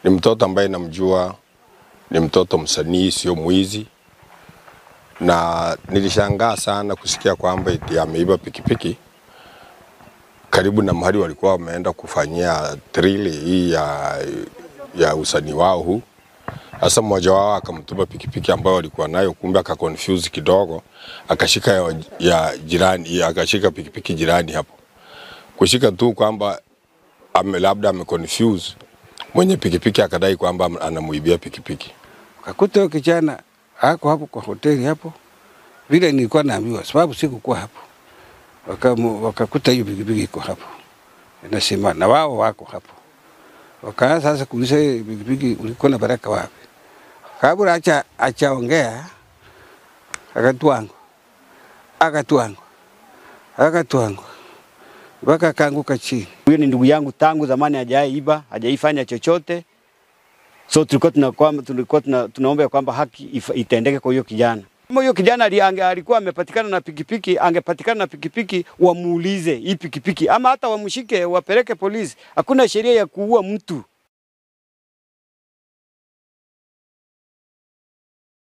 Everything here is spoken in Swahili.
Ni mtoto ambaye namjua, ni mtoto msanii, sio mwizi. Na nilishangaa sana kusikia kwamba ameiba pikipiki karibu na mahali walikuwa wameenda kufanyia drill hii ya usanii wao huu. Sasa mmoja wao akamtupa pikipiki ambayo walikuwa nayo, kumbe akaconfuse kidogo, akashika ya jirani, akashika pikipiki jirani hapo. Kushika tu kwamba labda ameconfuse, mwenye pikipiki akadai kwamba anamuibia pikipiki. Kakuta kijana hako hapo kwa hoteli hapo, vile nilikuwa naambiwa sababu sikukuwa hapo. Wakakuta hiyo pikipiki iko hapo. Nasema na wao wako hapo. Wakaanza sasa kuuliza pikipiki ulikuwa na Baraka wapi? Kabla achaongea akatwangu mpaka kaanguka chini. Huyo ni ndugu yangu tangu zamani, hajaiba, hajaifanya chochote. So tulikuwa tunaomba kwamba haki itendeke kwa hiyo kijana. Kama huyo kijana alikuwa amepatikana na pikipiki, angepatikana na pikipiki wamuulize hii pikipiki, ama hata wamshike wapeleke polisi. Hakuna sheria ya kuua mtu.